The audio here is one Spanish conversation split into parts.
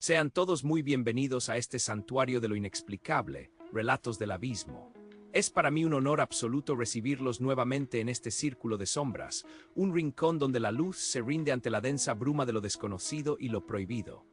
Sean todos muy bienvenidos a este santuario de lo inexplicable, Relatos del Abismo. Es para mí un honor absoluto recibirlos nuevamente en este círculo de sombras, un rincón donde la luz se rinde ante la densa bruma de lo desconocido y lo prohibido.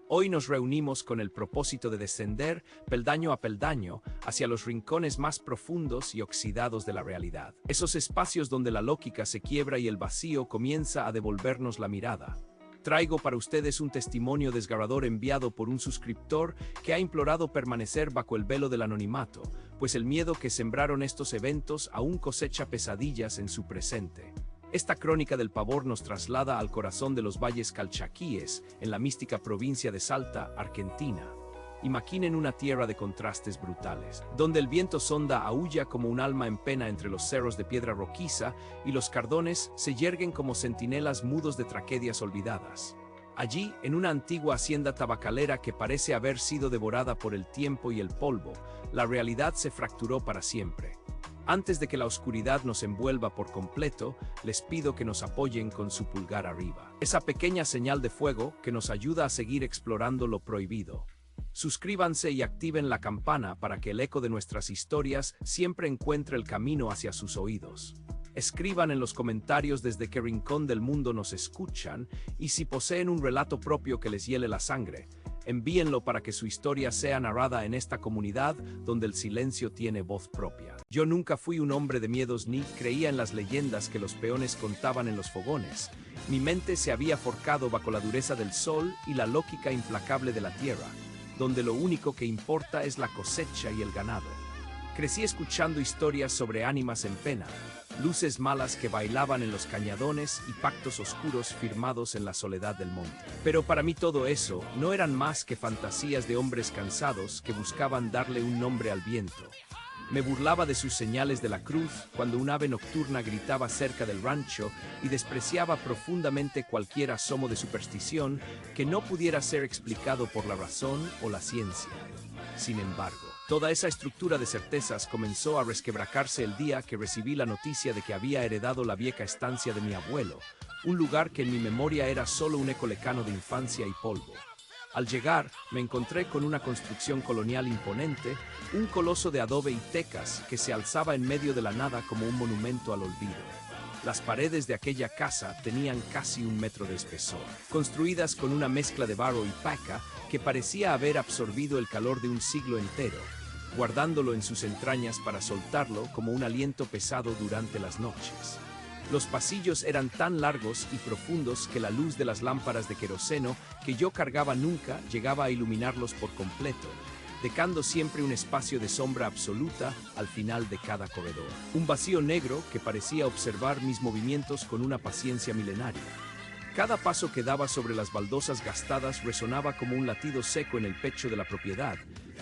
Hoy nos reunimos con el propósito de descender, peldaño a peldaño, hacia los rincones más profundos y oxidados de la realidad. Esos espacios donde la lógica se quiebra y el vacío comienza a devolvernos la mirada. Traigo para ustedes un testimonio desgarrador enviado por un suscriptor que ha implorado permanecer bajo el velo del anonimato, pues el miedo que sembraron estos eventos aún cosecha pesadillas en su presente. Esta crónica del pavor nos traslada al corazón de los valles calchaquíes, en la mística provincia de Salta, Argentina. Imaginen una tierra de contrastes brutales, donde el viento sonda aúlla como un alma en pena entre los cerros de piedra rojiza y los cardones se yerguen como centinelas mudos de tragedias olvidadas. Allí, en una antigua hacienda tabacalera que parece haber sido devorada por el tiempo y el polvo, la realidad se fracturó para siempre. Antes de que la oscuridad nos envuelva por completo, les pido que nos apoyen con su pulgar arriba. Esa pequeña señal de fuego que nos ayuda a seguir explorando lo prohibido. Suscríbanse y activen la campana para que el eco de nuestras historias siempre encuentre el camino hacia sus oídos. Escriban en los comentarios desde qué rincón del mundo nos escuchan y si poseen un relato propio que les hiele la sangre, envíenlo para que su historia sea narrada en esta comunidad donde el silencio tiene voz propia. Yo nunca fui un hombre de miedos ni creía en las leyendas que los peones contaban en los fogones. Mi mente se había forjado bajo la dureza del sol y la lógica implacable de la tierra, donde lo único que importa es la cosecha y el ganado. Crecí escuchando historias sobre ánimas en pena, luces malas que bailaban en los cañadones y pactos oscuros firmados en la soledad del monte. Pero para mí todo eso no eran más que fantasías de hombres cansados que buscaban darle un nombre al viento. Me burlaba de sus señales de la cruz cuando un ave nocturna gritaba cerca del rancho y despreciaba profundamente cualquier asomo de superstición que no pudiera ser explicado por la razón o la ciencia. Sin embargo, toda esa estructura de certezas comenzó a resquebrajarse el día que recibí la noticia de que había heredado la vieja estancia de mi abuelo, un lugar que en mi memoria era solo un eco lejano de infancia y polvo. Al llegar, me encontré con una construcción colonial imponente, un coloso de adobe y tecas que se alzaba en medio de la nada como un monumento al olvido. Las paredes de aquella casa tenían casi 1 metro de espesor, construidas con una mezcla de barro y paja que parecía haber absorbido el calor de un siglo entero, guardándolo en sus entrañas para soltarlo como un aliento pesado durante las noches. Los pasillos eran tan largos y profundos que la luz de las lámparas de queroseno que yo cargaba nunca llegaba a iluminarlos por completo, dejando siempre un espacio de sombra absoluta al final de cada corredor. Un vacío negro que parecía observar mis movimientos con una paciencia milenaria. Cada paso que daba sobre las baldosas gastadas resonaba como un latido seco en el pecho de la propiedad,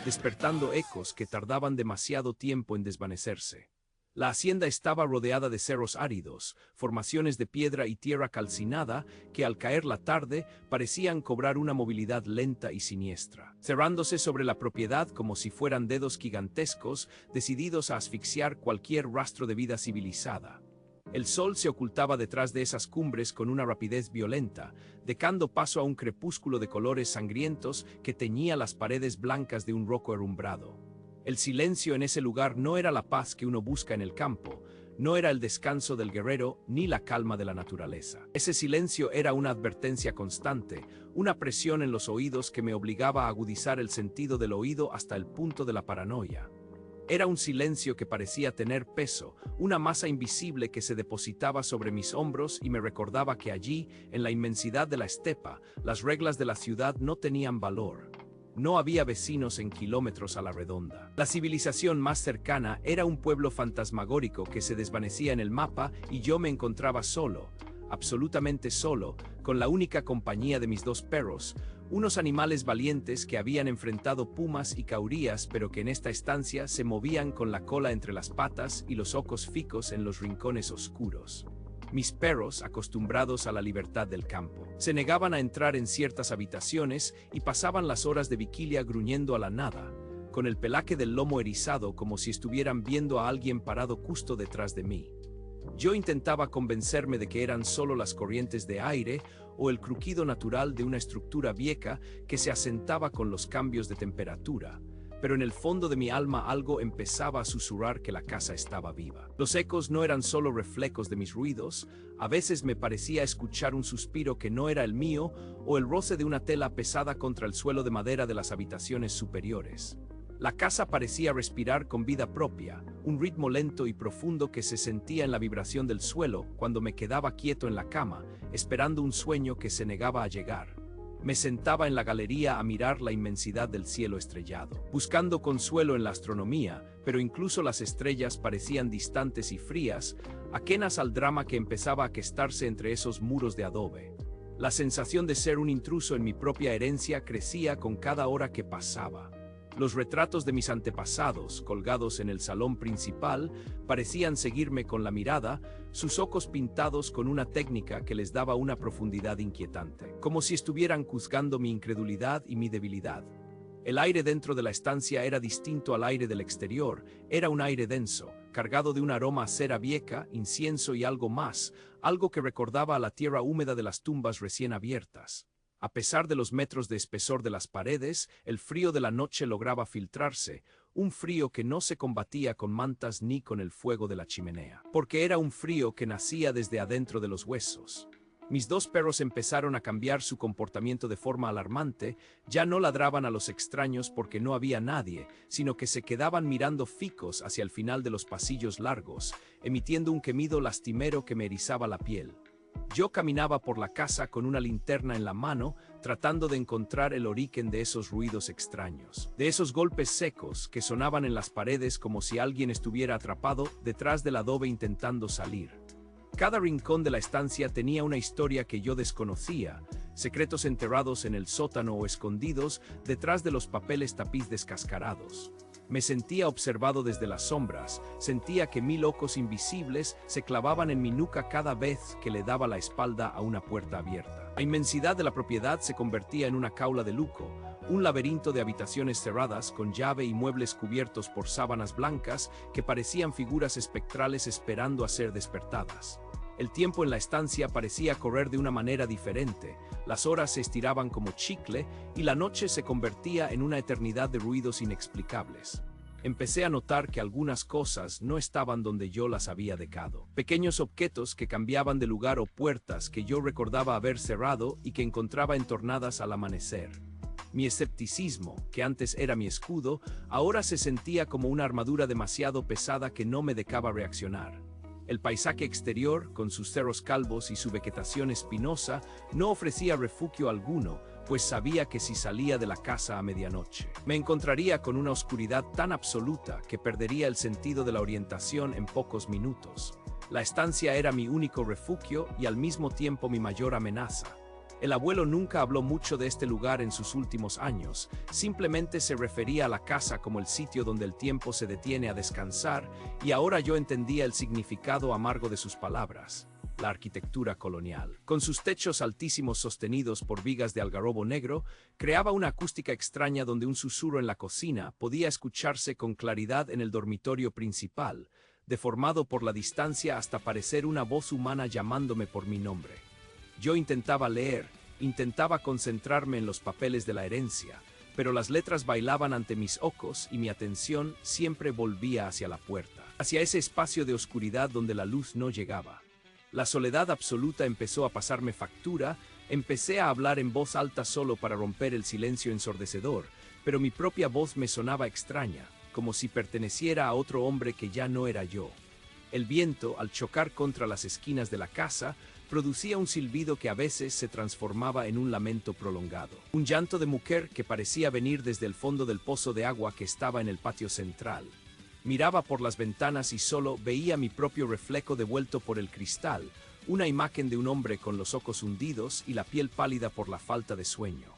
despertando ecos que tardaban demasiado tiempo en desvanecerse. La hacienda estaba rodeada de cerros áridos, formaciones de piedra y tierra calcinada que al caer la tarde parecían cobrar una movilidad lenta y siniestra, cerrándose sobre la propiedad como si fueran dedos gigantescos decididos a asfixiar cualquier rastro de vida civilizada. El sol se ocultaba detrás de esas cumbres con una rapidez violenta, dejando paso a un crepúsculo de colores sangrientos que teñía las paredes blancas de un roco herrumbrado. El silencio en ese lugar no era la paz que uno busca en el campo, no era el descanso del guerrero ni la calma de la naturaleza. Ese silencio era una advertencia constante, una presión en los oídos que me obligaba a agudizar el sentido del oído hasta el punto de la paranoia. Era un silencio que parecía tener peso, una masa invisible que se depositaba sobre mis hombros y me recordaba que allí, en la inmensidad de la estepa, las reglas de la ciudad no tenían valor. No había vecinos en kilómetros a la redonda. La civilización más cercana era un pueblo fantasmagórico que se desvanecía en el mapa y yo me encontraba solo, absolutamente solo, con la única compañía de mis 2 perros, unos animales valientes que habían enfrentado pumas y caurías pero que en esta estancia se movían con la cola entre las patas y los ojos fijos en los rincones oscuros. Mis perros, acostumbrados a la libertad del campo, se negaban a entrar en ciertas habitaciones y pasaban las horas de vigilia gruñendo a la nada, con el pelaje del lomo erizado como si estuvieran viendo a alguien parado justo detrás de mí. Yo intentaba convencerme de que eran solo las corrientes de aire o el crujido natural de una estructura vieja que se asentaba con los cambios de temperatura, pero en el fondo de mi alma algo empezaba a susurrar que la casa estaba viva. Los ecos no eran solo reflejos de mis ruidos, a veces me parecía escuchar un suspiro que no era el mío o el roce de una tela pesada contra el suelo de madera de las habitaciones superiores. La casa parecía respirar con vida propia, un ritmo lento y profundo que se sentía en la vibración del suelo cuando me quedaba quieto en la cama, esperando un sueño que se negaba a llegar. Me sentaba en la galería a mirar la inmensidad del cielo estrellado, buscando consuelo en la astronomía, pero incluso las estrellas parecían distantes y frías, ajenas al drama que empezaba a gestarse entre esos muros de adobe. La sensación de ser un intruso en mi propia herencia crecía con cada hora que pasaba. Los retratos de mis antepasados, colgados en el salón principal, parecían seguirme con la mirada, sus ojos pintados con una técnica que les daba una profundidad inquietante, como si estuvieran juzgando mi incredulidad y mi debilidad. El aire dentro de la estancia era distinto al aire del exterior, era un aire denso, cargado de un aroma a cera vieja, incienso y algo más, algo que recordaba a la tierra húmeda de las tumbas recién abiertas. A pesar de los metros de espesor de las paredes, el frío de la noche lograba filtrarse, un frío que no se combatía con mantas ni con el fuego de la chimenea, porque era un frío que nacía desde adentro de los huesos. Mis dos perros empezaron a cambiar su comportamiento de forma alarmante, ya no ladraban a los extraños porque no había nadie, sino que se quedaban mirando fijos hacia el final de los pasillos largos, emitiendo un gemido lastimero que me erizaba la piel. Yo caminaba por la casa con una linterna en la mano, tratando de encontrar el origen de esos ruidos extraños, de esos golpes secos que sonaban en las paredes como si alguien estuviera atrapado detrás del adobe intentando salir. Cada rincón de la estancia tenía una historia que yo desconocía, secretos enterrados en el sótano o escondidos detrás de los papeles tapiz descascarados. Me sentía observado desde las sombras, sentía que 1000 ojos invisibles se clavaban en mi nuca cada vez que le daba la espalda a una puerta abierta. La inmensidad de la propiedad se convertía en una jaula de lujo, un laberinto de habitaciones cerradas con llave y muebles cubiertos por sábanas blancas que parecían figuras espectrales esperando a ser despertadas. El tiempo en la estancia parecía correr de una manera diferente, las horas se estiraban como chicle y la noche se convertía en una eternidad de ruidos inexplicables. Empecé a notar que algunas cosas no estaban donde yo las había dejado. Pequeños objetos que cambiaban de lugar o puertas que yo recordaba haber cerrado y que encontraba entornadas al amanecer. Mi escepticismo, que antes era mi escudo, ahora se sentía como una armadura demasiado pesada que no me dejaba reaccionar. El paisaje exterior, con sus cerros calvos y su vegetación espinosa, no ofrecía refugio alguno, pues sabía que si salía de la casa a medianoche, me encontraría con una oscuridad tan absoluta que perdería el sentido de la orientación en pocos minutos. La estancia era mi único refugio y al mismo tiempo mi mayor amenaza. El abuelo nunca habló mucho de este lugar en sus últimos años, simplemente se refería a la casa como el sitio donde el tiempo se detiene a descansar, y ahora yo entendía el significado amargo de sus palabras. La arquitectura colonial, con sus techos altísimos sostenidos por vigas de algarrobo negro, creaba una acústica extraña donde un susurro en la cocina podía escucharse con claridad en el dormitorio principal, deformado por la distancia hasta parecer una voz humana llamándome por mi nombre. Yo intentaba leer, intentaba concentrarme en los papeles de la herencia, pero las letras bailaban ante mis ojos y mi atención siempre volvía hacia la puerta, hacia ese espacio de oscuridad donde la luz no llegaba. La soledad absoluta empezó a pasarme factura, empecé a hablar en voz alta solo para romper el silencio ensordecedor, pero mi propia voz me sonaba extraña, como si perteneciera a otro hombre que ya no era yo. El viento, al chocar contra las esquinas de la casa, producía un silbido que a veces se transformaba en un lamento prolongado. Un llanto de mujer que parecía venir desde el fondo del pozo de agua que estaba en el patio central. Miraba por las ventanas y solo veía mi propio reflejo devuelto por el cristal, una imagen de un hombre con los ojos hundidos y la piel pálida por la falta de sueño.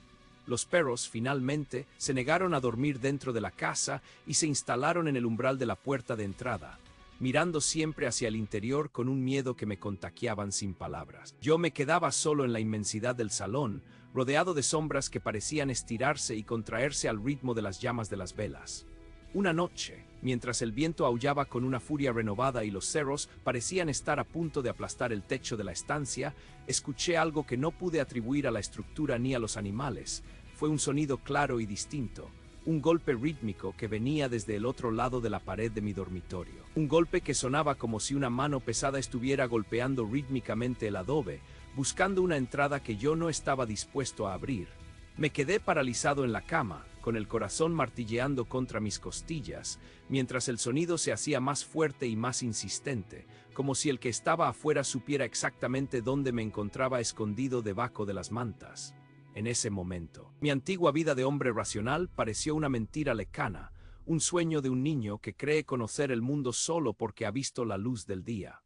Los perros, finalmente, se negaron a dormir dentro de la casa y se instalaron en el umbral de la puerta de entrada, mirando siempre hacia el interior con un miedo que me contagiaban sin palabras. Yo me quedaba solo en la inmensidad del salón, rodeado de sombras que parecían estirarse y contraerse al ritmo de las llamas de las velas. Una noche, mientras el viento aullaba con una furia renovada y los cerros parecían estar a punto de aplastar el techo de la estancia, escuché algo que no pude atribuir a la estructura ni a los animales. Fue un sonido claro y distinto, un golpe rítmico que venía desde el otro lado de la pared de mi dormitorio. Un golpe que sonaba como si una mano pesada estuviera golpeando rítmicamente el adobe, buscando una entrada que yo no estaba dispuesto a abrir. Me quedé paralizado en la cama, con el corazón martilleando contra mis costillas, mientras el sonido se hacía más fuerte y más insistente, como si el que estaba afuera supiera exactamente dónde me encontraba escondido debajo de las mantas. En ese momento, mi antigua vida de hombre racional pareció una mentira lejana, un sueño de un niño que cree conocer el mundo solo porque ha visto la luz del día.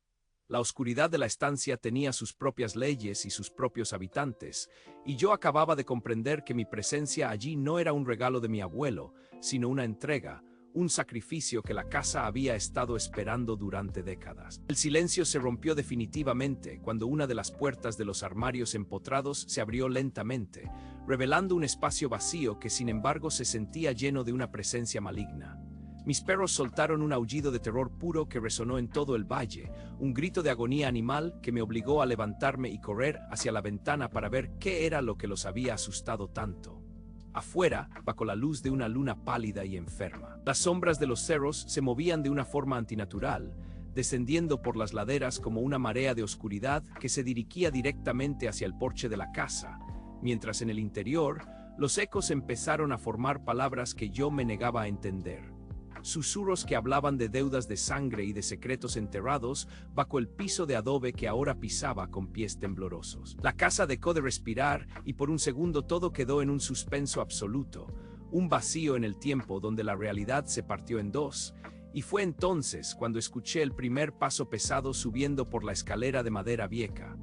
La oscuridad de la estancia tenía sus propias leyes y sus propios habitantes, y yo acababa de comprender que mi presencia allí no era un regalo de mi abuelo, sino una entrega, un sacrificio que la casa había estado esperando durante décadas. El silencio se rompió definitivamente cuando una de las puertas de los armarios empotrados se abrió lentamente, revelando un espacio vacío que sin embargo se sentía lleno de una presencia maligna. Mis perros soltaron un aullido de terror puro que resonó en todo el valle, un grito de agonía animal que me obligó a levantarme y correr hacia la ventana para ver qué era lo que los había asustado tanto. Afuera, bajo la luz de una luna pálida y enferma, las sombras de los cerros se movían de una forma antinatural, descendiendo por las laderas como una marea de oscuridad que se dirigía directamente hacia el porche de la casa, mientras en el interior, los ecos empezaron a formar palabras que yo me negaba a entender. Susurros que hablaban de deudas de sangre y de secretos enterrados bajo el piso de adobe que ahora pisaba con pies temblorosos. La casa dejó de respirar y por un segundo todo quedó en un suspenso absoluto, un vacío en el tiempo donde la realidad se partió en dos, y fue entonces cuando escuché el primer paso pesado subiendo por la escalera de madera vieja.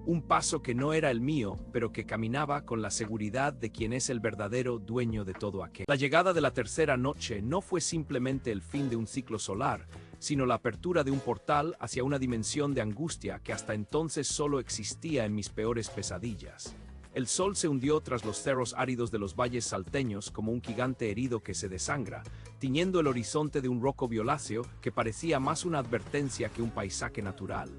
Un paso que no era el mío, pero que caminaba con la seguridad de quien es el verdadero dueño de todo aquello. La llegada de la tercera noche no fue simplemente el fin de un ciclo solar, sino la apertura de un portal hacia una dimensión de angustia que hasta entonces solo existía en mis peores pesadillas. El sol se hundió tras los cerros áridos de los valles salteños como un gigante herido que se desangra, tiñendo el horizonte de un roco violáceo que parecía más una advertencia que un paisaje natural.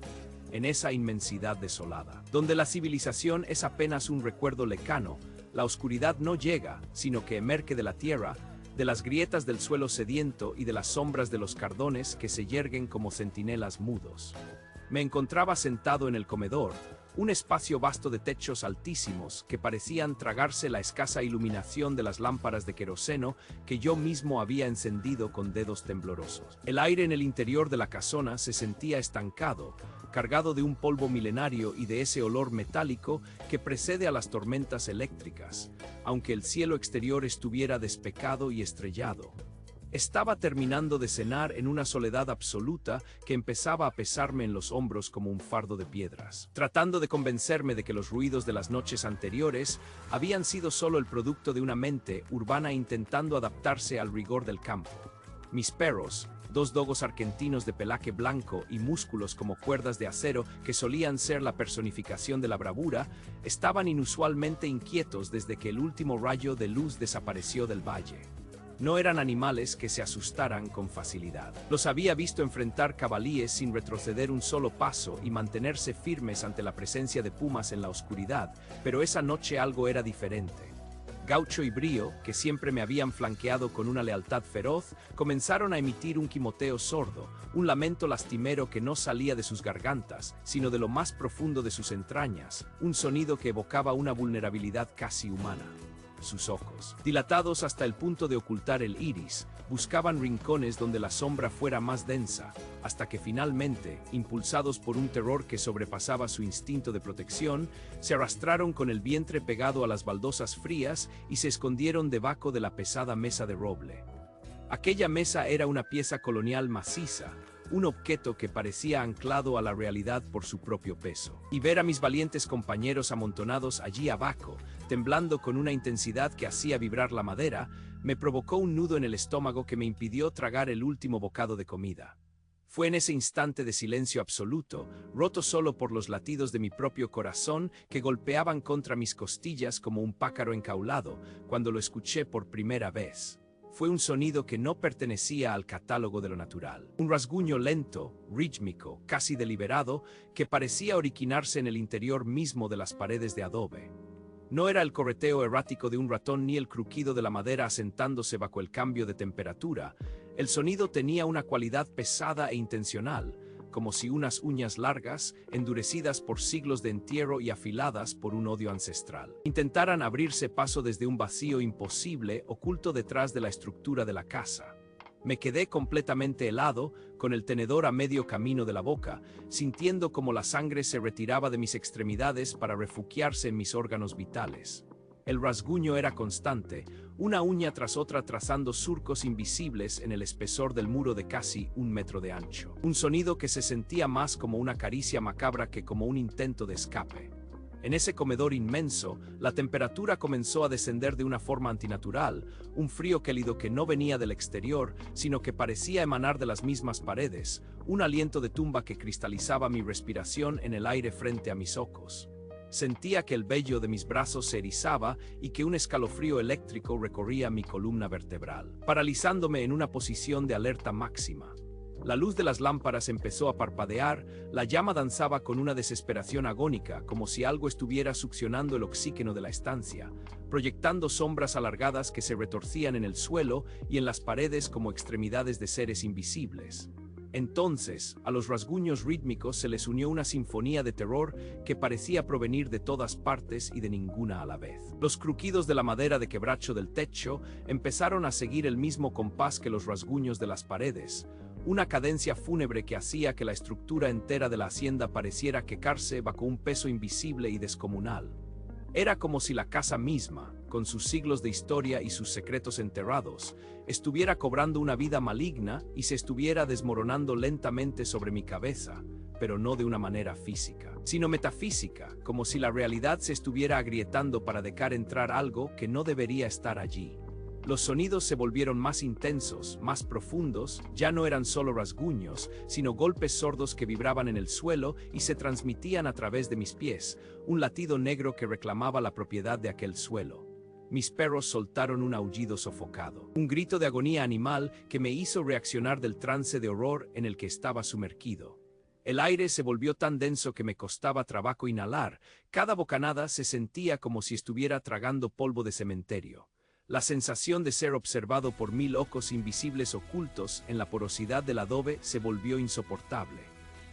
En esa inmensidad desolada, donde la civilización es apenas un recuerdo lejano, la oscuridad no llega, sino que emerge de la tierra, de las grietas del suelo sediento y de las sombras de los cardones que se yerguen como centinelas mudos. Me encontraba sentado en el comedor, un espacio vasto de techos altísimos que parecían tragarse la escasa iluminación de las lámparas de queroseno que yo mismo había encendido con dedos temblorosos. El aire en el interior de la casona se sentía estancado, cargado de un polvo milenario y de ese olor metálico que precede a las tormentas eléctricas, aunque el cielo exterior estuviera despejado y estrellado. Estaba terminando de cenar en una soledad absoluta que empezaba a pesarme en los hombros como un fardo de piedras, tratando de convencerme de que los ruidos de las noches anteriores habían sido solo el producto de una mente urbana intentando adaptarse al rigor del campo. Mis perros, dos dogos argentinos de pelaje blanco y músculos como cuerdas de acero que solían ser la personificación de la bravura, estaban inusualmente inquietos desde que el último rayo de luz desapareció del valle. No eran animales que se asustaran con facilidad. Los había visto enfrentar cabalíes sin retroceder un solo paso y mantenerse firmes ante la presencia de pumas en la oscuridad, pero esa noche algo era diferente. Gaucho y Brío, que siempre me habían flanqueado con una lealtad feroz, comenzaron a emitir un gimoteo sordo, un lamento lastimero que no salía de sus gargantas, sino de lo más profundo de sus entrañas, un sonido que evocaba una vulnerabilidad casi humana. Sus ojos, dilatados hasta el punto de ocultar el iris, buscaban rincones donde la sombra fuera más densa, hasta que finalmente, impulsados por un terror que sobrepasaba su instinto de protección, se arrastraron con el vientre pegado a las baldosas frías y se escondieron debajo de la pesada mesa de roble. Aquella mesa era una pieza colonial maciza, un objeto que parecía anclado a la realidad por su propio peso. Y ver a mis valientes compañeros amontonados allí abajo, temblando con una intensidad que hacía vibrar la madera, me provocó un nudo en el estómago que me impidió tragar el último bocado de comida. Fue en ese instante de silencio absoluto, roto solo por los latidos de mi propio corazón que golpeaban contra mis costillas como un pájaro encaulado, cuando lo escuché por primera vez. fue un sonido que no pertenecía al catálogo de lo natural. Un rasguño lento, rítmico, casi deliberado, que parecía originarse en el interior mismo de las paredes de adobe. No era el correteo errático de un ratón ni el crujido de la madera asentándose bajo el cambio de temperatura. El sonido tenía una cualidad pesada e intencional, como si unas uñas largas, endurecidas por siglos de entierro y afiladas por un odio ancestral, intentaran abrirse paso desde un vacío imposible oculto detrás de la estructura de la casa. Me quedé completamente helado, con el tenedor a medio camino de la boca, sintiendo como la sangre se retiraba de mis extremidades para refugiarse en mis órganos vitales. El rasguño era constante, una uña tras otra trazando surcos invisibles en el espesor del muro de casi 1 metro de ancho. Un sonido que se sentía más como una caricia macabra que como un intento de escape. En ese comedor inmenso, la temperatura comenzó a descender de una forma antinatural, un frío gélido que no venía del exterior, sino que parecía emanar de las mismas paredes, un aliento de tumba que cristalizaba mi respiración en el aire frente a mis ojos. Sentía que el vello de mis brazos se erizaba y que un escalofrío eléctrico recorría mi columna vertebral, paralizándome en una posición de alerta máxima. La luz de las lámparas empezó a parpadear, la llama danzaba con una desesperación agónica, como si algo estuviera succionando el oxígeno de la estancia, proyectando sombras alargadas que se retorcían en el suelo y en las paredes como extremidades de seres invisibles. Entonces, a los rasguños rítmicos se les unió una sinfonía de terror que parecía provenir de todas partes y de ninguna a la vez. Los crujidos de la madera de quebracho del techo empezaron a seguir el mismo compás que los rasguños de las paredes, una cadencia fúnebre que hacía que la estructura entera de la hacienda pareciera quejarse bajo un peso invisible y descomunal. Era como si la casa misma, con sus siglos de historia y sus secretos enterrados, estuviera cobrando una vida maligna y se estuviera desmoronando lentamente sobre mi cabeza, pero no de una manera física, sino metafísica, como si la realidad se estuviera agrietando para dejar entrar algo que no debería estar allí. Los sonidos se volvieron más intensos, más profundos, ya no eran solo rasguños, sino golpes sordos que vibraban en el suelo y se transmitían a través de mis pies, un latido negro que reclamaba la propiedad de aquel suelo. Mis perros soltaron un aullido sofocado, un grito de agonía animal que me hizo reaccionar del trance de horror en el que estaba sumergido. El aire se volvió tan denso que me costaba trabajo inhalar, cada bocanada se sentía como si estuviera tragando polvo de cementerio. La sensación de ser observado por 1000 ojos invisibles ocultos en la porosidad del adobe se volvió insoportable.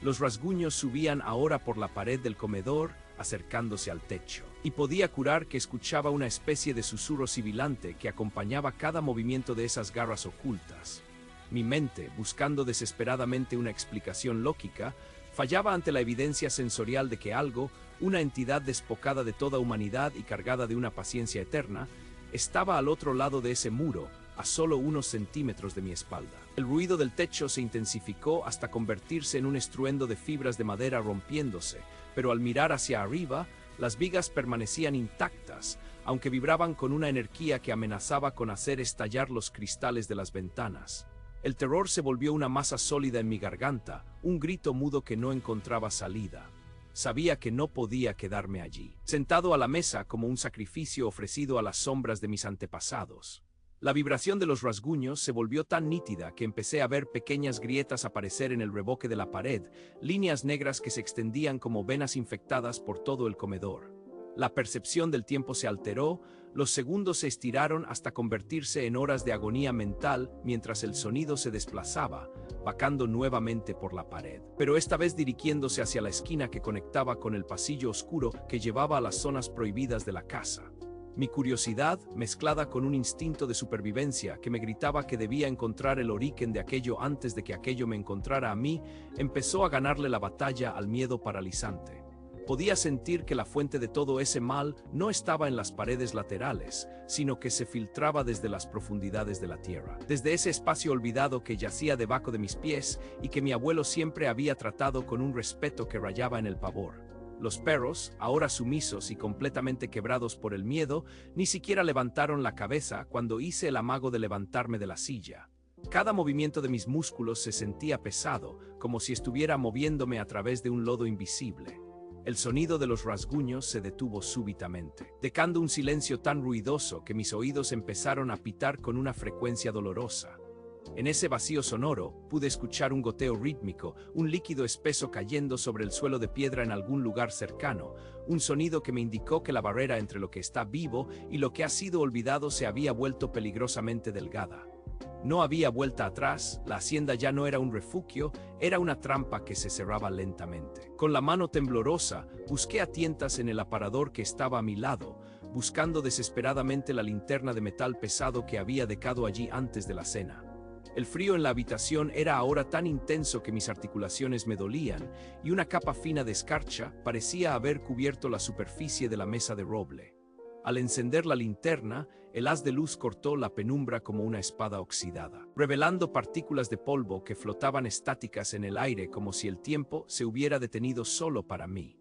Los rasguños subían ahora por la pared del comedor, acercándose al techo, y podía jurar que escuchaba una especie de susurro sibilante que acompañaba cada movimiento de esas garras ocultas. Mi mente, buscando desesperadamente una explicación lógica, fallaba ante la evidencia sensorial de que algo, una entidad despojada de toda humanidad y cargada de una paciencia eterna, estaba al otro lado de ese muro, a solo unos centímetros de mi espalda. El ruido del techo se intensificó hasta convertirse en un estruendo de fibras de madera rompiéndose, pero al mirar hacia arriba, las vigas permanecían intactas, aunque vibraban con una energía que amenazaba con hacer estallar los cristales de las ventanas. El terror se volvió una masa sólida en mi garganta, un grito mudo que no encontraba salida. Sabía que no podía quedarme allí, sentado a la mesa como un sacrificio ofrecido a las sombras de mis antepasados. La vibración de los rasguños se volvió tan nítida que empecé a ver pequeñas grietas aparecer en el revoque de la pared, líneas negras que se extendían como venas infectadas por todo el comedor. La percepción del tiempo se alteró, los segundos se estiraron hasta convertirse en horas de agonía mental mientras el sonido se desplazaba, vacando nuevamente por la pared, pero esta vez dirigiéndose hacia la esquina que conectaba con el pasillo oscuro que llevaba a las zonas prohibidas de la casa. Mi curiosidad, mezclada con un instinto de supervivencia que me gritaba que debía encontrar el origen de aquello antes de que aquello me encontrara a mí, empezó a ganarle la batalla al miedo paralizante. Podía sentir que la fuente de todo ese mal no estaba en las paredes laterales, sino que se filtraba desde las profundidades de la tierra, desde ese espacio olvidado que yacía debajo de mis pies y que mi abuelo siempre había tratado con un respeto que rayaba en el pavor. Los perros, ahora sumisos y completamente quebrados por el miedo, ni siquiera levantaron la cabeza cuando hice el amago de levantarme de la silla. Cada movimiento de mis músculos se sentía pesado, como si estuviera moviéndome a través de un lodo invisible. El sonido de los rasguños se detuvo súbitamente, dejando un silencio tan ruidoso que mis oídos empezaron a pitar con una frecuencia dolorosa. En ese vacío sonoro, pude escuchar un goteo rítmico, un líquido espeso cayendo sobre el suelo de piedra en algún lugar cercano, un sonido que me indicó que la barrera entre lo que está vivo y lo que ha sido olvidado se había vuelto peligrosamente delgada. No había vuelta atrás, la hacienda ya no era un refugio, era una trampa que se cerraba lentamente. Con la mano temblorosa, busqué a tientas en el aparador que estaba a mi lado, buscando desesperadamente la linterna de metal pesado que había dejado allí antes de la cena. El frío en la habitación era ahora tan intenso que mis articulaciones me dolían, y una capa fina de escarcha parecía haber cubierto la superficie de la mesa de roble. Al encender la linterna, el haz de luz cortó la penumbra como una espada oxidada, revelando partículas de polvo que flotaban estáticas en el aire como si el tiempo se hubiera detenido solo para mí.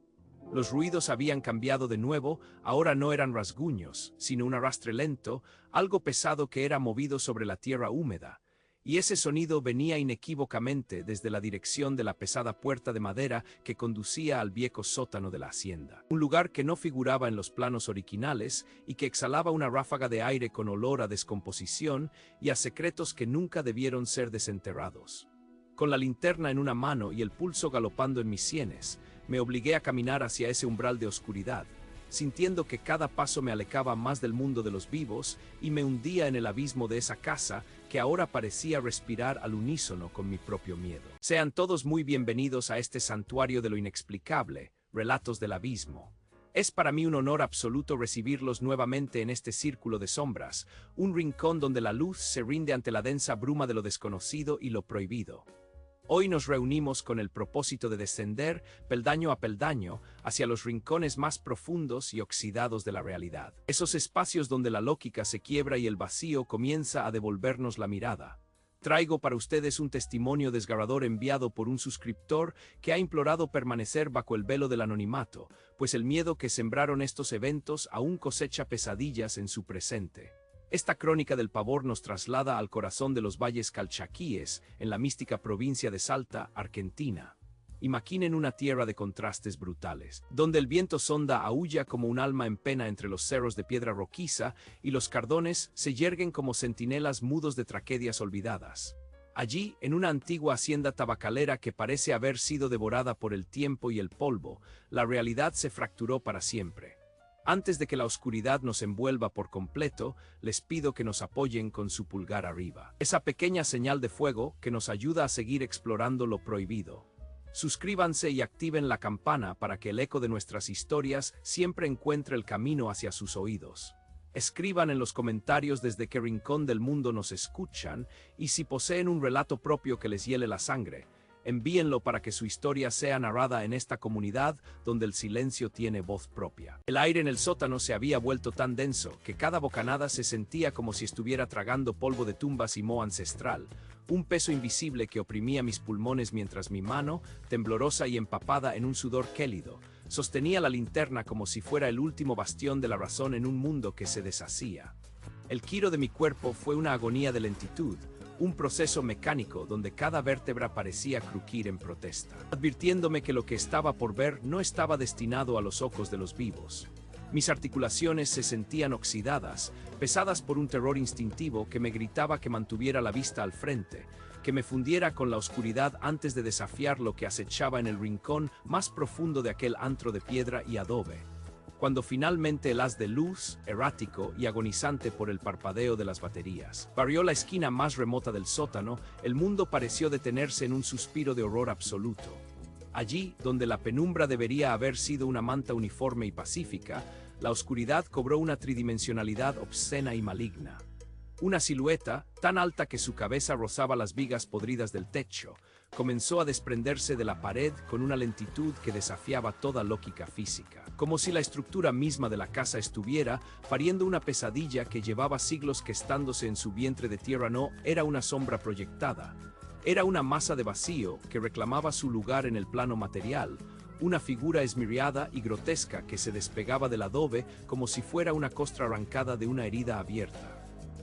Los ruidos habían cambiado de nuevo, ahora no eran rasguños, sino un arrastre lento, algo pesado que era movido sobre la tierra húmeda. Y ese sonido venía inequívocamente desde la dirección de la pesada puerta de madera que conducía al viejo sótano de la hacienda. Un lugar que no figuraba en los planos originales y que exhalaba una ráfaga de aire con olor a descomposición y a secretos que nunca debieron ser desenterrados. Con la linterna en una mano y el pulso galopando en mis sienes, me obligué a caminar hacia ese umbral de oscuridad, sintiendo que cada paso me alejaba más del mundo de los vivos y me hundía en el abismo de esa casa que ahora parecía respirar al unísono con mi propio miedo. Sean todos muy bienvenidos a este santuario de lo inexplicable, Relatos del Abismo. Es para mí un honor absoluto recibirlos nuevamente en este círculo de sombras, un rincón donde la luz se rinde ante la densa bruma de lo desconocido y lo prohibido. Hoy nos reunimos con el propósito de descender, peldaño a peldaño, hacia los rincones más profundos y oxidados de la realidad. Esos espacios donde la lógica se quiebra y el vacío comienza a devolvernos la mirada. Traigo para ustedes un testimonio desgarrador enviado por un suscriptor que ha implorado permanecer bajo el velo del anonimato, pues el miedo que sembraron estos eventos aún cosecha pesadillas en su presente. Esta crónica del pavor nos traslada al corazón de los valles calchaquíes, en la mística provincia de Salta, Argentina. Imaginen una tierra de contrastes brutales, donde el viento sonda aúlla como un alma en pena entre los cerros de piedra rojiza y los cardones se yerguen como centinelas mudos de tragedias olvidadas. Allí, en una antigua hacienda tabacalera que parece haber sido devorada por el tiempo y el polvo, la realidad se fracturó para siempre. Antes de que la oscuridad nos envuelva por completo, les pido que nos apoyen con su pulgar arriba. Esa pequeña señal de fuego que nos ayuda a seguir explorando lo prohibido. Suscríbanse y activen la campana para que el eco de nuestras historias siempre encuentre el camino hacia sus oídos. Escriban en los comentarios desde qué rincón del mundo nos escuchan y si poseen un relato propio que les hiele la sangre, envíenlo para que su historia sea narrada en esta comunidad donde el silencio tiene voz propia. El aire en el sótano se había vuelto tan denso que cada bocanada se sentía como si estuviera tragando polvo de tumbas y moho ancestral, un peso invisible que oprimía mis pulmones mientras mi mano, temblorosa y empapada en un sudor gélido, sostenía la linterna como si fuera el último bastión de la razón en un mundo que se deshacía. El giro de mi cuerpo fue una agonía de lentitud, un proceso mecánico donde cada vértebra parecía crujir en protesta, advirtiéndome que lo que estaba por ver no estaba destinado a los ojos de los vivos. Mis articulaciones se sentían oxidadas, pesadas por un terror instintivo que me gritaba que mantuviera la vista al frente, que me fundiera con la oscuridad antes de desafiar lo que acechaba en el rincón más profundo de aquel antro de piedra y adobe. Cuando finalmente el haz de luz, errático y agonizante por el parpadeo de las baterías, barrió la esquina más remota del sótano, el mundo pareció detenerse en un suspiro de horror absoluto. Allí, donde la penumbra debería haber sido una manta uniforme y pacífica, la oscuridad cobró una tridimensionalidad obscena y maligna. Una silueta, tan alta que su cabeza rozaba las vigas podridas del techo, comenzó a desprenderse de la pared con una lentitud que desafiaba toda lógica física, como si la estructura misma de la casa estuviera pariendo una pesadilla que llevaba siglos gestándose en su vientre de tierra. No era una sombra proyectada, era una masa de vacío que reclamaba su lugar en el plano material, una figura esmiriada y grotesca que se despegaba del adobe como si fuera una costra arrancada de una herida abierta.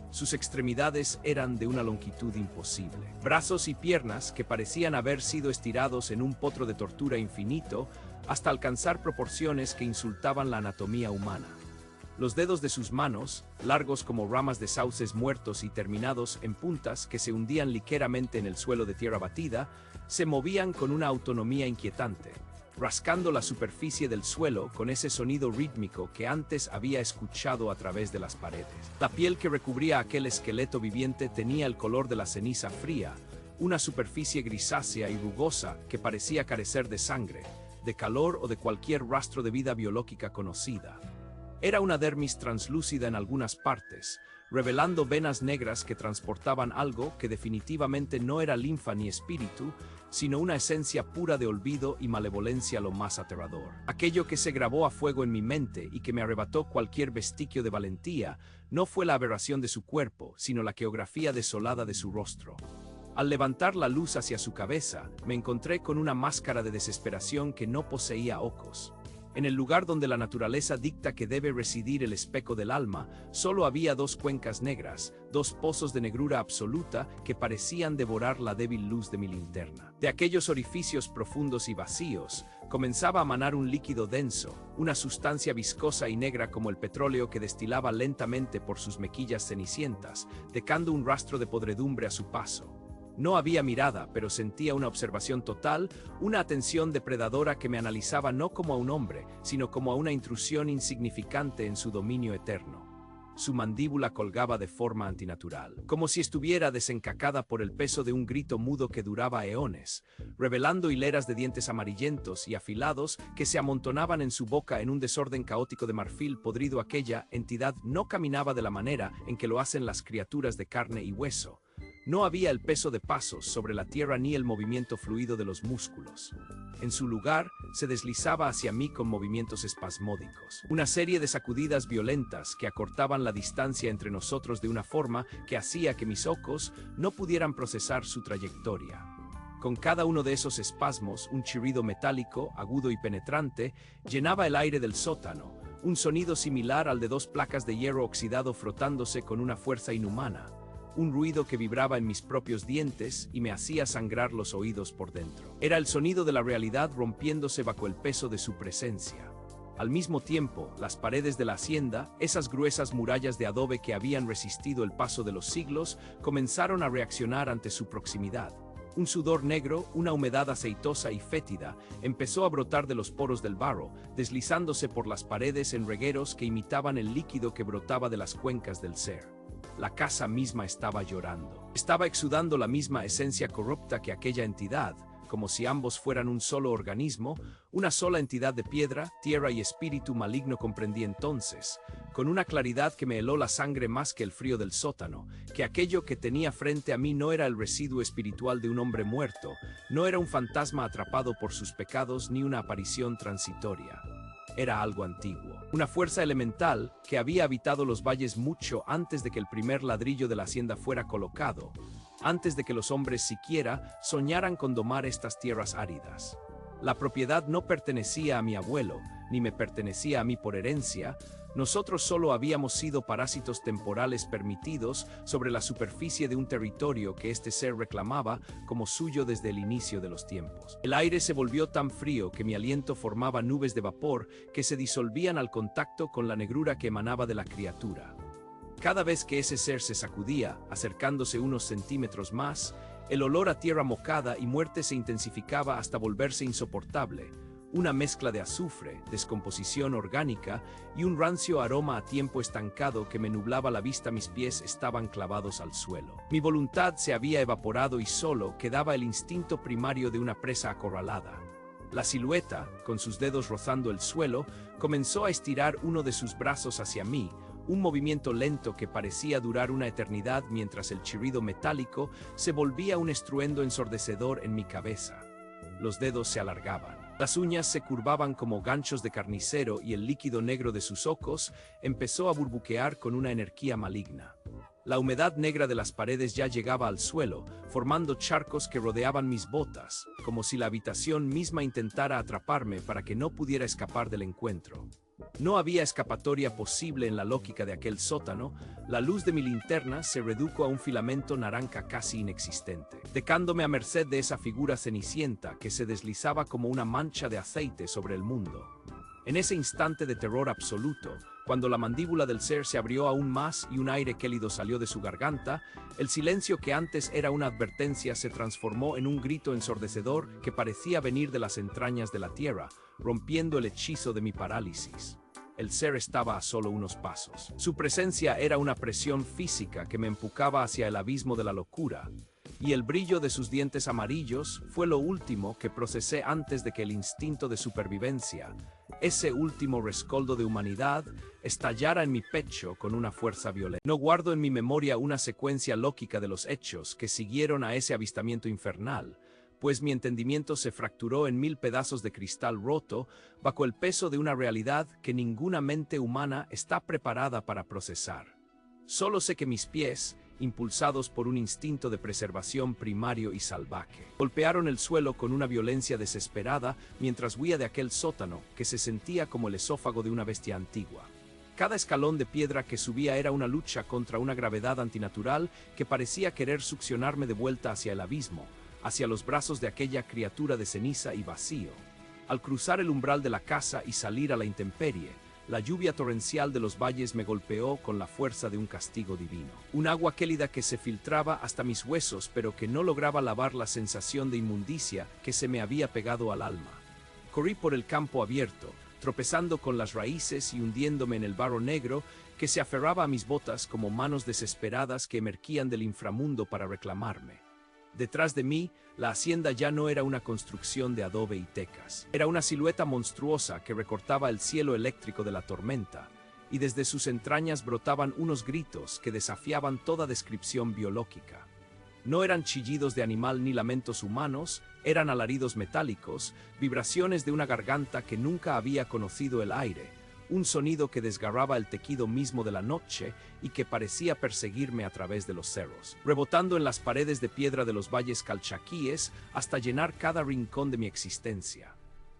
Sus extremidades eran de una longitud imposible. Brazos y piernas que parecían haber sido estirados en un potro de tortura infinito, hasta alcanzar proporciones que insultaban la anatomía humana. Los dedos de sus manos, largos como ramas de sauces muertos y terminados en puntas que se hundían ligeramente en el suelo de tierra batida, se movían con una autonomía inquietante, rascando la superficie del suelo con ese sonido rítmico que antes había escuchado a través de las paredes. La piel que recubría aquel esqueleto viviente tenía el color de la ceniza fría, una superficie grisácea y rugosa que parecía carecer de sangre, de calor o de cualquier rastro de vida biológica conocida. Era una dermis translúcida en algunas partes, revelando venas negras que transportaban algo que definitivamente no era linfa ni espíritu, sino una esencia pura de olvido y malevolencia lo más aterrador. Aquello que se grabó a fuego en mi mente y que me arrebató cualquier vestigio de valentía, no fue la aberración de su cuerpo, sino la geografía desolada de su rostro. Al levantar la luz hacia su cabeza, me encontré con una máscara de desesperación que no poseía ojos. En el lugar donde la naturaleza dicta que debe residir el espejo del alma, solo había dos cuencas negras, dos pozos de negrura absoluta que parecían devorar la débil luz de mi linterna. De aquellos orificios profundos y vacíos, comenzaba a manar un líquido denso, una sustancia viscosa y negra como el petróleo que destilaba lentamente por sus mejillas cenicientas, dejando un rastro de podredumbre a su paso. No había mirada, pero sentía una observación total, una atención depredadora que me analizaba no como a un hombre, sino como a una intrusión insignificante en su dominio eterno. Su mandíbula colgaba de forma antinatural, como si estuviera desencajada por el peso de un grito mudo que duraba eones, revelando hileras de dientes amarillentos y afilados que se amontonaban en su boca en un desorden caótico de marfil podrido. Aquella entidad no caminaba de la manera en que lo hacen las criaturas de carne y hueso. No había el peso de pasos sobre la tierra ni el movimiento fluido de los músculos. En su lugar, se deslizaba hacia mí con movimientos espasmódicos. Una serie de sacudidas violentas que acortaban la distancia entre nosotros de una forma que hacía que mis ojos no pudieran procesar su trayectoria. Con cada uno de esos espasmos, un chirrido metálico, agudo y penetrante, llenaba el aire del sótano, un sonido similar al de dos placas de hierro oxidado frotándose con una fuerza inhumana. Un ruido que vibraba en mis propios dientes y me hacía sangrar los oídos por dentro. Era el sonido de la realidad rompiéndose bajo el peso de su presencia. Al mismo tiempo, las paredes de la hacienda, esas gruesas murallas de adobe que habían resistido el paso de los siglos, comenzaron a reaccionar ante su proximidad. Un sudor negro, una humedad aceitosa y fétida, empezó a brotar de los poros del barro, deslizándose por las paredes en regueros que imitaban el líquido que brotaba de las cuencas del ser. La casa misma estaba llorando. Estaba exudando la misma esencia corrupta que aquella entidad, como si ambos fueran un solo organismo, una sola entidad de piedra, tierra y espíritu maligno. Comprendí entonces, con una claridad que me heló la sangre más que el frío del sótano, que aquello que tenía frente a mí no era el residuo espiritual de un hombre muerto, no era un fantasma atrapado por sus pecados ni una aparición transitoria. Era algo antiguo, una fuerza elemental que había habitado los valles mucho antes de que el primer ladrillo de la hacienda fuera colocado, antes de que los hombres siquiera soñaran con domar estas tierras áridas. La propiedad no pertenecía a mi abuelo, ni me pertenecía a mí por herencia. Nosotros solo habíamos sido parásitos temporales permitidos sobre la superficie de un territorio que este ser reclamaba como suyo desde el inicio de los tiempos. El aire se volvió tan frío que mi aliento formaba nubes de vapor que se disolvían al contacto con la negrura que emanaba de la criatura. Cada vez que ese ser se sacudía, acercándose unos centímetros más, el olor a tierra mojada y muerte se intensificaba hasta volverse insoportable. Una mezcla de azufre, descomposición orgánica y un rancio aroma a tiempo estancado que me nublaba la vista. Mis pies estaban clavados al suelo. Mi voluntad se había evaporado y solo quedaba el instinto primario de una presa acorralada. La silueta, con sus dedos rozando el suelo, comenzó a estirar uno de sus brazos hacia mí, un movimiento lento que parecía durar una eternidad mientras el chirrido metálico se volvía un estruendo ensordecedor en mi cabeza. Los dedos se alargaban. Las uñas se curvaban como ganchos de carnicero y el líquido negro de sus ojos empezó a burbujear con una energía maligna. La humedad negra de las paredes ya llegaba al suelo, formando charcos que rodeaban mis botas, como si la habitación misma intentara atraparme para que no pudiera escapar del encuentro. No había escapatoria posible en la lógica de aquel sótano. La luz de mi linterna se redujo a un filamento naranja casi inexistente, dejándome a merced de esa figura cenicienta que se deslizaba como una mancha de aceite sobre el mundo. En ese instante de terror absoluto, cuando la mandíbula del ser se abrió aún más y un aire gélido salió de su garganta, el silencio que antes era una advertencia se transformó en un grito ensordecedor que parecía venir de las entrañas de la tierra, rompiendo el hechizo de mi parálisis. El ser estaba a solo unos pasos. Su presencia era una presión física que me empujaba hacia el abismo de la locura, y el brillo de sus dientes amarillos fue lo último que procesé antes de que el instinto de supervivencia, ese último rescoldo de humanidad, estallara en mi pecho con una fuerza violenta. No guardo en mi memoria una secuencia lógica de los hechos que siguieron a ese avistamiento infernal, pues mi entendimiento se fracturó en 1000 pedazos de cristal roto bajo el peso de una realidad que ninguna mente humana está preparada para procesar. Solo sé que mis pies, impulsados por un instinto de preservación primario y salvaje, golpearon el suelo con una violencia desesperada mientras huía de aquel sótano que se sentía como el esófago de una bestia antigua. Cada escalón de piedra que subía era una lucha contra una gravedad antinatural que parecía querer succionarme de vuelta hacia el abismo, hacia los brazos de aquella criatura de ceniza y vacío. Al cruzar el umbral de la casa y salir a la intemperie, la lluvia torrencial de los valles me golpeó con la fuerza de un castigo divino. Un agua gélida que se filtraba hasta mis huesos, pero que no lograba lavar la sensación de inmundicia que se me había pegado al alma. Corrí por el campo abierto, tropezando con las raíces y hundiéndome en el barro negro que se aferraba a mis botas como manos desesperadas que emergían del inframundo para reclamarme. Detrás de mí, la hacienda ya no era una construcción de adobe y tecas. Era una silueta monstruosa que recortaba el cielo eléctrico de la tormenta, y desde sus entrañas brotaban unos gritos que desafiaban toda descripción biológica. No eran chillidos de animal ni lamentos humanos, eran alaridos metálicos, vibraciones de una garganta que nunca había conocido el aire, un sonido que desgarraba el tejido mismo de la noche y que parecía perseguirme a través de los cerros, rebotando en las paredes de piedra de los valles calchaquíes hasta llenar cada rincón de mi existencia.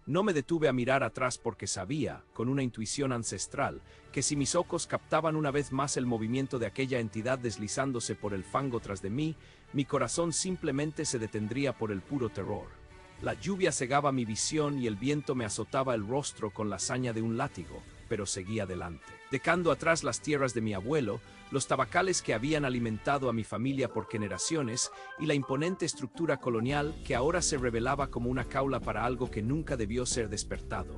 No me detuve a mirar atrás porque sabía, con una intuición ancestral, que si mis ojos captaban una vez más el movimiento de aquella entidad deslizándose por el fango tras de mí, mi corazón simplemente se detendría por el puro terror. La lluvia cegaba mi visión y el viento me azotaba el rostro con la saña de un látigo, pero seguí adelante, dejando atrás las tierras de mi abuelo, los tabacales que habían alimentado a mi familia por generaciones y la imponente estructura colonial que ahora se revelaba como una jaula para algo que nunca debió ser despertado.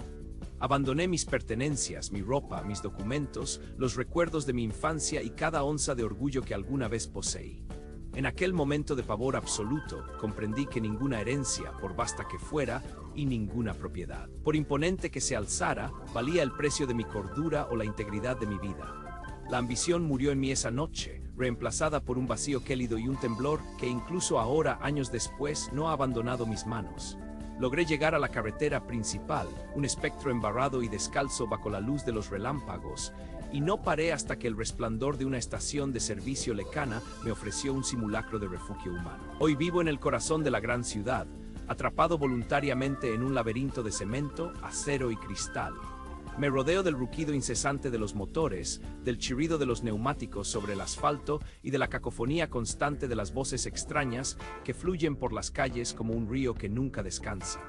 Abandoné mis pertenencias, mi ropa, mis documentos, los recuerdos de mi infancia y cada onza de orgullo que alguna vez poseí. En aquel momento de pavor absoluto, comprendí que ninguna herencia, por vasta que fuera, y ninguna propiedad, por imponente que se alzara, valía el precio de mi cordura o la integridad de mi vida. La ambición murió en mí esa noche, reemplazada por un vacío gélido y un temblor que incluso ahora, años después, no ha abandonado mis manos. Logré llegar a la carretera principal, un espectro embarrado y descalzo bajo la luz de los relámpagos, y no paré hasta que el resplandor de una estación de servicio lejana me ofreció un simulacro de refugio humano. Hoy vivo en el corazón de la gran ciudad, atrapado voluntariamente en un laberinto de cemento, acero y cristal. Me rodeo del rugido incesante de los motores, del chirrido de los neumáticos sobre el asfalto y de la cacofonía constante de las voces extrañas que fluyen por las calles como un río que nunca descansa.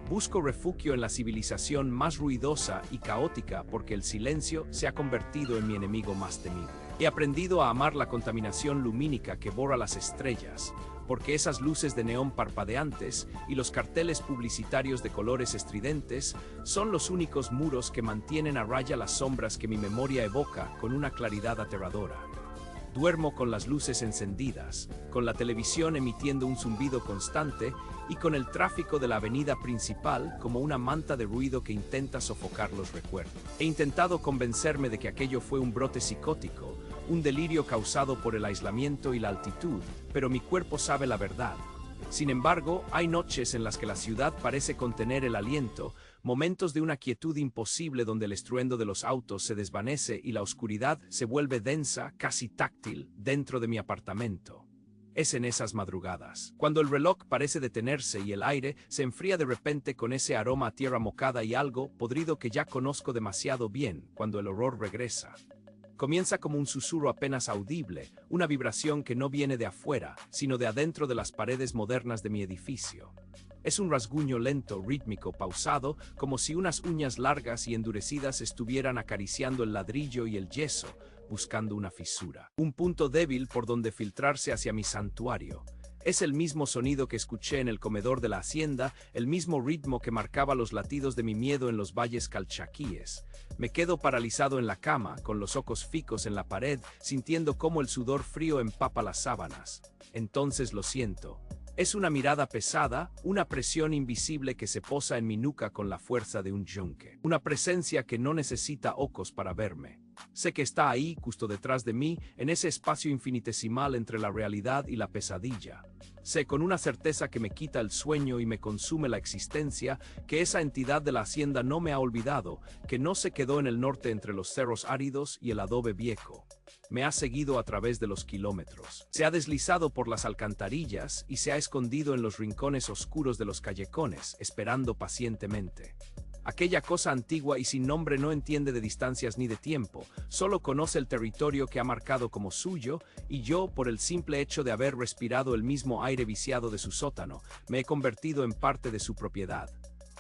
Busco refugio en la civilización más ruidosa y caótica porque el silencio se ha convertido en mi enemigo más temible. He aprendido a amar la contaminación lumínica que borra las estrellas, porque esas luces de neón parpadeantes y los carteles publicitarios de colores estridentes son los únicos muros que mantienen a raya las sombras que mi memoria evoca con una claridad aterradora. Duermo con las luces encendidas, con la televisión emitiendo un zumbido constante y con el tráfico de la avenida principal como una manta de ruido que intenta sofocar los recuerdos. He intentado convencerme de que aquello fue un brote psicótico, un delirio causado por el aislamiento y la altitud, pero mi cuerpo sabe la verdad. Sin embargo, hay noches en las que la ciudad parece contener el aliento, momentos de una quietud imposible donde el estruendo de los autos se desvanece y la oscuridad se vuelve densa, casi táctil, dentro de mi apartamento. es en esas madrugadas, cuando el reloj parece detenerse y el aire se enfría de repente con ese aroma a tierra mojada y algo podrido que ya conozco demasiado bien, cuando el horror regresa. Comienza como un susurro apenas audible, una vibración que no viene de afuera, sino de adentro de las paredes modernas de mi edificio. Es un rasguño lento, rítmico, pausado, como si unas uñas largas y endurecidas estuvieran acariciando el ladrillo y el yeso, buscando una fisura. Un punto débil por donde filtrarse hacia mi santuario. Es el mismo sonido que escuché en el comedor de la hacienda, el mismo ritmo que marcaba los latidos de mi miedo en los valles calchaquíes. Me quedo paralizado en la cama, con los ojos fijos en la pared, sintiendo cómo el sudor frío empapa las sábanas. Entonces lo siento. Es una mirada pesada, una presión invisible que se posa en mi nuca con la fuerza de un yunque. Una presencia que no necesita ojos para verme. Sé que está ahí, justo detrás de mí, en ese espacio infinitesimal entre la realidad y la pesadilla. Sé con una certeza que me quita el sueño y me consume la existencia, que esa entidad de la hacienda no me ha olvidado, que no se quedó en el norte entre los cerros áridos y el adobe viejo. Me ha seguido a través de los kilómetros. Se ha deslizado por las alcantarillas y se ha escondido en los rincones oscuros de los callejones, esperando pacientemente. Aquella cosa antigua y sin nombre no entiende de distancias ni de tiempo, solo conoce el territorio que ha marcado como suyo, y yo, por el simple hecho de haber respirado el mismo aire viciado de su sótano, me he convertido en parte de su propiedad.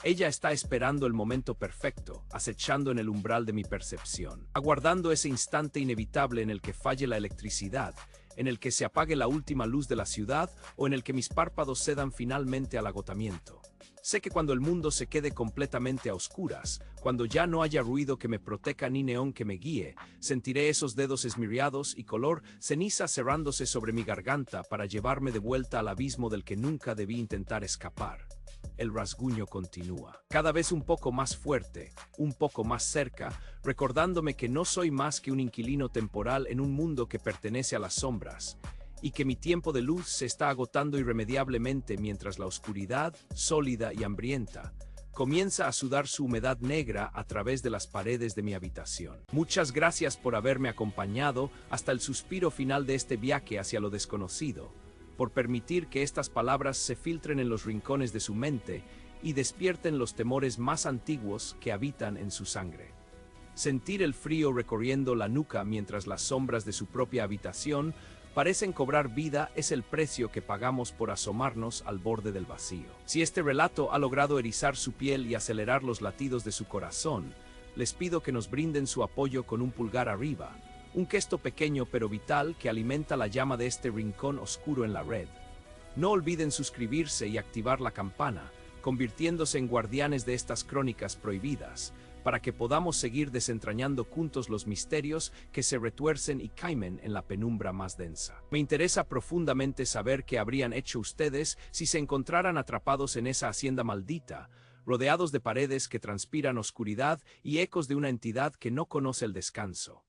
Ella está esperando el momento perfecto, acechando en el umbral de mi percepción, aguardando ese instante inevitable en el que falle la electricidad, en el que se apague la última luz de la ciudad o en el que mis párpados cedan finalmente al agotamiento. Sé que cuando el mundo se quede completamente a oscuras, cuando ya no haya ruido que me proteja ni neón que me guíe, sentiré esos dedos esmiriados y color ceniza cerrándose sobre mi garganta para llevarme de vuelta al abismo del que nunca debí intentar escapar. El rasguño continúa, cada vez un poco más fuerte, un poco más cerca, recordándome que no soy más que un inquilino temporal en un mundo que pertenece a las sombras, y que mi tiempo de luz se está agotando irremediablemente mientras la oscuridad, sólida y hambrienta, comienza a sudar su humedad negra a través de las paredes de mi habitación. Muchas gracias por haberme acompañado hasta el suspiro final de este viaje hacia lo desconocido, por permitir que estas palabras se filtren en los rincones de su mente y despierten los temores más antiguos que habitan en su sangre. Sentir el frío recorriendo la nuca mientras las sombras de su propia habitación parecen cobrar vida es el precio que pagamos por asomarnos al borde del vacío. Si este relato ha logrado erizar su piel y acelerar los latidos de su corazón, les pido que nos brinden su apoyo con un pulgar arriba, un gesto pequeño pero vital que alimenta la llama de este rincón oscuro en la red. No olviden suscribirse y activar la campana, convirtiéndose en guardianes de estas crónicas prohibidas, para que podamos seguir desentrañando juntos los misterios que se retuercen y caimen en la penumbra más densa. Me interesa profundamente saber qué habrían hecho ustedes si se encontraran atrapados en esa hacienda maldita, rodeados de paredes que transpiran oscuridad y ecos de una entidad que no conoce el descanso.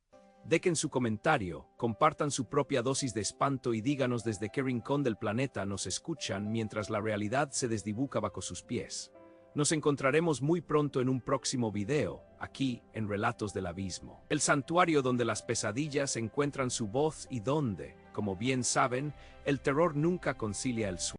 Dejen su comentario, compartan su propia dosis de espanto y díganos desde qué rincón del planeta nos escuchan mientras la realidad se desdibuja bajo sus pies. Nos encontraremos muy pronto en un próximo video, aquí en Relatos del Abismo. El santuario donde las pesadillas encuentran su voz y donde, como bien saben, el terror nunca concilia el sueño.